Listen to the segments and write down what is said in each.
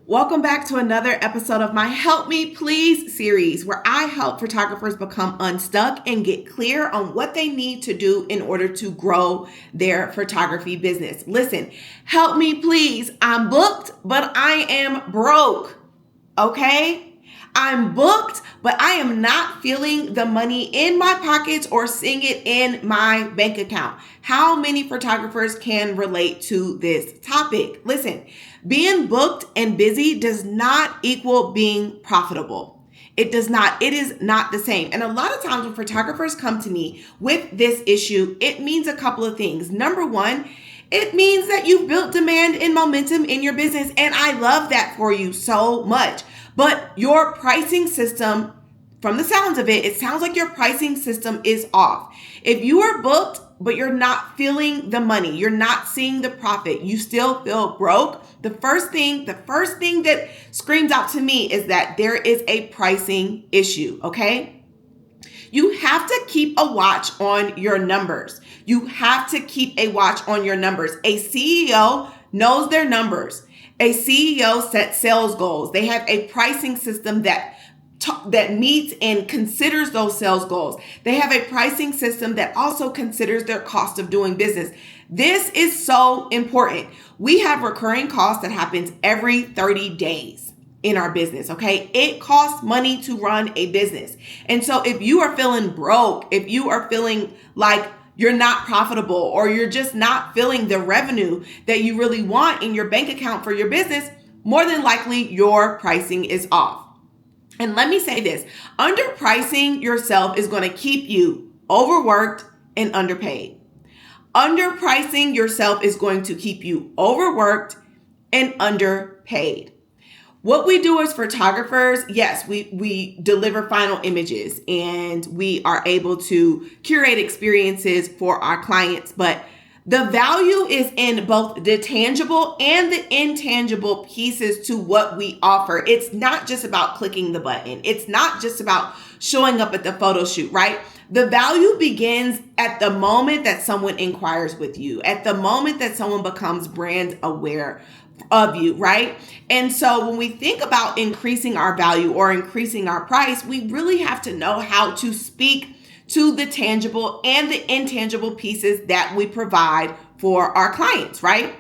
Welcome back to another episode of my Help Me Please series, where I help photographers become unstuck and get clear on what they need to do in order to grow their photography business. Listen, help me please. I'm booked, but I am broke. Okay? I'm booked, but I am not feeling the money in my pockets or seeing it in my bank account. How many photographers can relate to this topic? Listen, being booked and busy does not equal being profitable. It does not. It is not the same. And a lot of times when photographers come to me with this issue, it means a couple of things. Number one, it means that you've built demand and momentum in your business. And I love that for you so much. But your pricing system, from the sounds of it, it sounds like your pricing system is off. If you are booked, but you're not feeling the money, you're not seeing the profit, you still feel broke, the first thing that screams out to me is that there is a pricing issue, okay? You have to keep a watch on your numbers. You have to keep a watch on your numbers. A CEO knows their numbers. A CEO sets sales goals. They have a pricing system that meets and considers those sales goals. They have a pricing system that also considers their cost of doing business. This is so important. We have recurring costs that happens every 30 days in our business, okay? It costs money to run a business. And so if you are feeling broke, if you are feeling like you're not profitable, or you're just not feeling the revenue that you really want in your bank account for your business, more than likely your pricing is off. And let me say this, underpricing yourself is going to keep you overworked and underpaid. Underpricing yourself is going to keep you overworked and underpaid. What we do as photographers, yes, we deliver final images and we are able to curate experiences for our clients, but the value is in both the tangible and the intangible pieces to what we offer. It's not just about clicking the button. It's not just about showing up at the photo shoot, right? The value begins at the moment that someone inquires with you, at the moment that someone becomes brand aware of you, right? And so when we think about increasing our value or increasing our price, we really have to know how to speak to the tangible and the intangible pieces that we provide for our clients, right?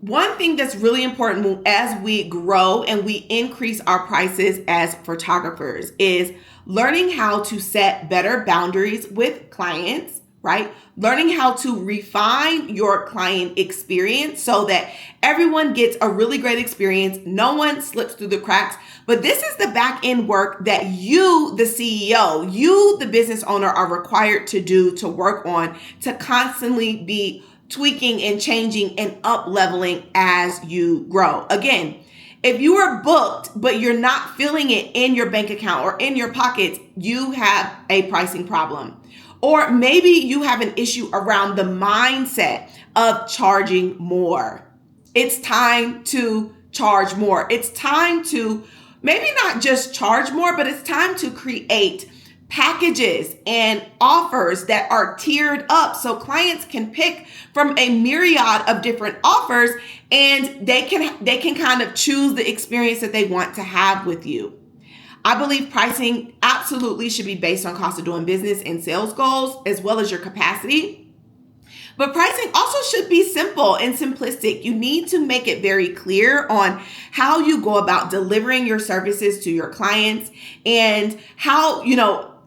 One thing that's really important as we grow and we increase our prices as photographers is learning how to set better boundaries with clients, right? Learning how to refine your client experience so that everyone gets a really great experience. No one slips through the cracks. But this is the back end work that you, the CEO, you, the business owner, are required to do, to work on, to constantly be tweaking and changing and up leveling as you grow. Again, if you are booked, but you're not feeling it in your bank account or in your pockets, you have a pricing problem. Or maybe you have an issue around the mindset of charging more. It's time to charge more. It's time to maybe not just charge more, but it's time to create packages and offers that are tiered up so clients can pick from a myriad of different offers and they can kind of choose the experience that they want to have with you. I believe pricing absolutely should be based on cost of doing business and sales goals, as well as your capacity. But pricing also should be simple and simplistic. You need to make it very clear on how you go about delivering your services to your clients and how,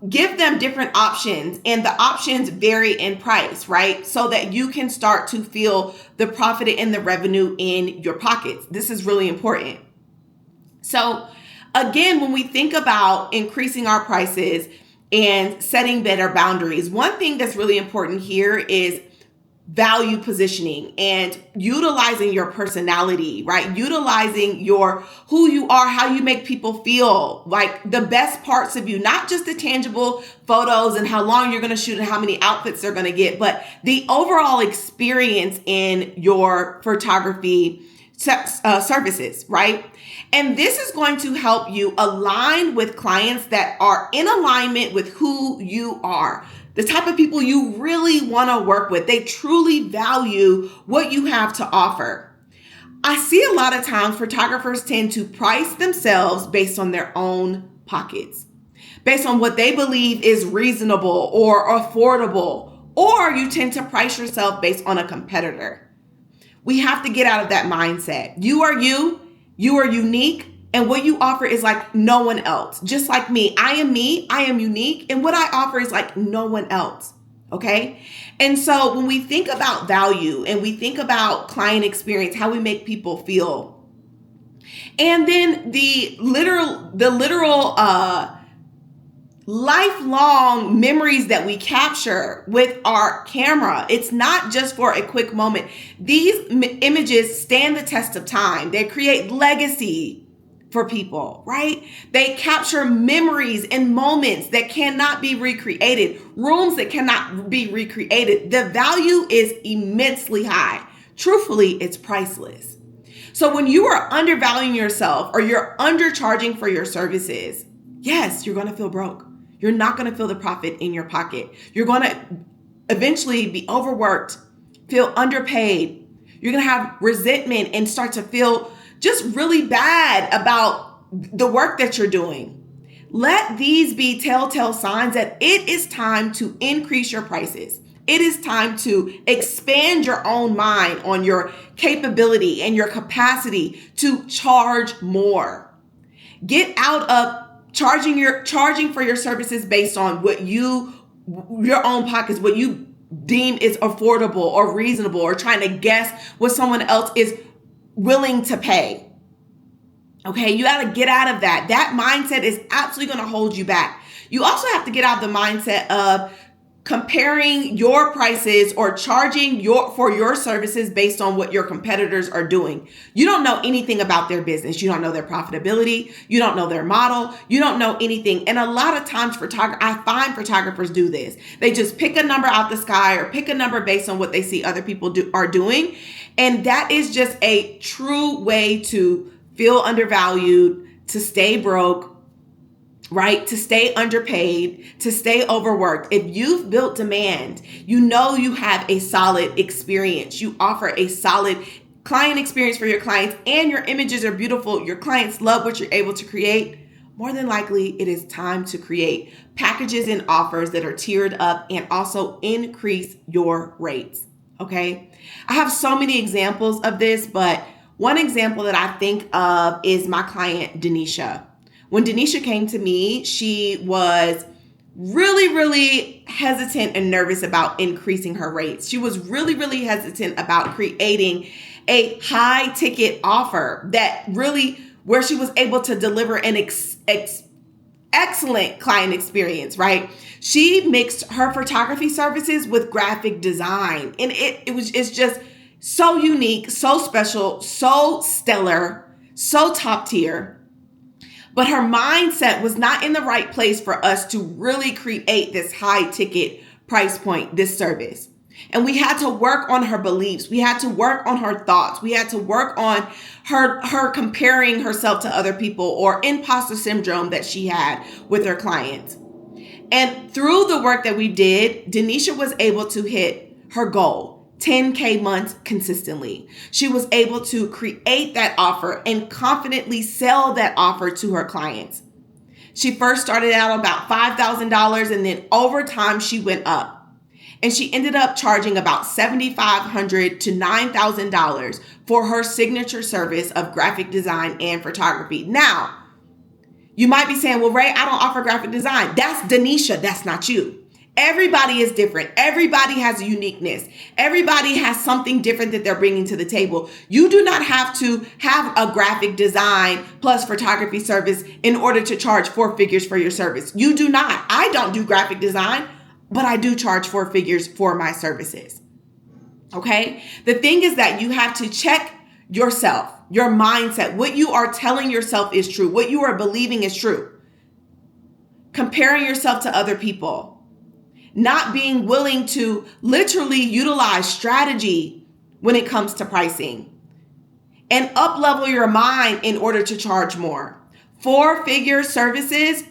give them different options, and the options vary in price, right? So that you can start to feel the profit and the revenue in your pockets. This is really important. So again, when we think about increasing our prices and setting better boundaries, one thing that's really important here is value positioning and utilizing your personality, right? Utilizing who you are, how you make people feel, like the best parts of you, not just the tangible photos and how long you're going to shoot and how many outfits they're going to get, but the overall experience in your photography services, right? And this is going to help you align with clients that are in alignment with who you are, the type of people you really want to work with. They truly value what you have to offer. I see a lot of times photographers tend to price themselves based on their own pockets, based on what they believe is reasonable or affordable, or you tend to price yourself based on a competitor. We have to get out of that mindset. You are you, you are unique, and what you offer is like no one else. Just like me, I am unique, and what I offer is like no one else. Okay. And so when we think about value and we think about client experience, how we make people feel, and then the literal lifelong memories that we capture with our camera. It's not just for a quick moment. These images stand the test of time. They create legacy for people, right? They capture memories and moments that cannot be recreated, rooms that cannot be recreated. The value is immensely high. Truthfully, it's priceless. So when you are undervaluing yourself or you're undercharging for your services, yes, you're going to feel broke. You're not going to feel the profit in your pocket. You're going to eventually be overworked, feel underpaid. You're going to have resentment and start to feel just really bad about the work that you're doing. Let these be telltale signs that it is time to increase your prices. It is time to expand your own mind on your capability and your capacity to charge more. Get out of charging for your services based on what your own pockets, what you deem is affordable or reasonable, or trying to guess what someone else is willing to pay. Okay, you got to get out of that. That mindset is absolutely going to hold you back. You also have to get out of the mindset of comparing your prices or charging for your services based on what your competitors are doing. You don't know anything about their business. You don't know their profitability. You don't know their model. You don't know anything. And a lot of times I find photographers do this. They just pick a number out the sky or pick a number based on what they see other people are doing. And that is just a true way to feel undervalued, to stay broke, right? To stay underpaid, to stay overworked. If you've built demand, you know you have a solid experience. You offer a solid client experience for your clients, and your images are beautiful. Your clients love what you're able to create. More than likely, it is time to create packages and offers that are tiered up and also increase your rates. Okay. I have so many examples of this, but one example that I think of is my client, Denisha. When Denisha came to me, she was really, really hesitant and nervous about increasing her rates. She was really, really hesitant about creating a high ticket offer where she was able to deliver an excellent client experience, right? She mixed her photography services with graphic design, and it's just so unique, so special, so stellar, so top tier. But her mindset was not in the right place for us to really create this high ticket price point, this service. And we had to work on her beliefs. We had to work on her thoughts. We had to work on her comparing herself to other people, or imposter syndrome that she had with her clients. And through the work that we did, Denisha was able to hit her goal. 10K months consistently. She was able to create that offer and confidently sell that offer to her clients. She first started out about $5,000, and then over time she went up. And she ended up charging about $7,500 to $9,000 for her signature service of graphic design and photography. Now, you might be saying, well, Ray, I don't offer graphic design. That's Denisha. That's not you. Everybody is different. Everybody has a uniqueness. Everybody has something different that they're bringing to the table. You do not have to have a graphic design plus photography service in order to charge 4 figures for your service. You do not. I don't do graphic design, but I do charge 4 figures for my services. Okay? The thing is that you have to check yourself, your mindset, what you are telling yourself is true, what you are believing is true. Comparing yourself to other people. Not being willing to literally utilize strategy when it comes to pricing, and up-level your mind in order to charge more. 4-figure services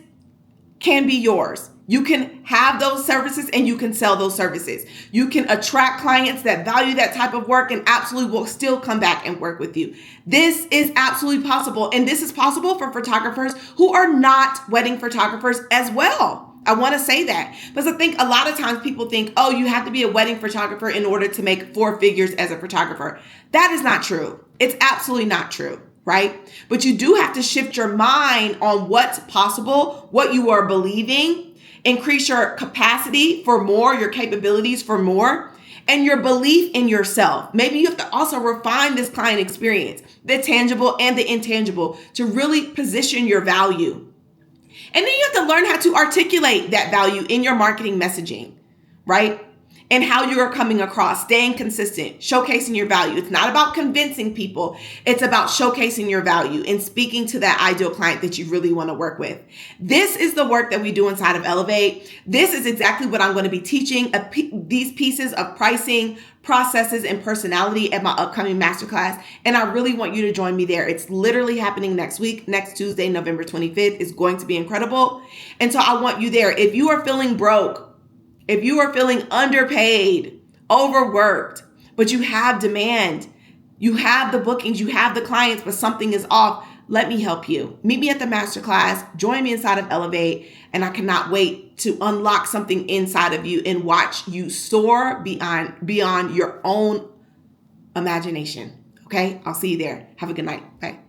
can be yours. You can have those services and you can sell those services. You can attract clients that value that type of work and absolutely will still come back and work with you. This is absolutely possible. And this is possible for photographers who are not wedding photographers as well. I want to say that because I think a lot of times people think, oh, you have to be a wedding photographer in order to make 4 figures as a photographer. That is not true. It's absolutely not true. Right? But you do have to shift your mind on what's possible, what you are believing, increase your capacity for more, your capabilities for more, and your belief in yourself. Maybe you have to also refine this client experience, the tangible and the intangible, to really position your value. And then you have to learn how to articulate that value in your marketing messaging, right? And how you're coming across, staying consistent, showcasing your value. It's not about convincing people. It's about showcasing your value and speaking to that ideal client that you really want to work with. This is the work that we do inside of Elevate. This is exactly what I'm going to be teaching, these pieces of pricing, processes, and personality at my upcoming masterclass. And I really want you to join me there. It's literally happening next week, next Tuesday, November 25th. It's going to be incredible. And so I want you there. If you are feeling broke, if you are feeling underpaid, overworked, but you have demand, you have the bookings, you have the clients, but something is off, let me help you. Meet me at the masterclass, join me inside of Elevate, and I cannot wait to unlock something inside of you and watch you soar beyond your own imagination. Okay? I'll see you there. Have a good night. Bye.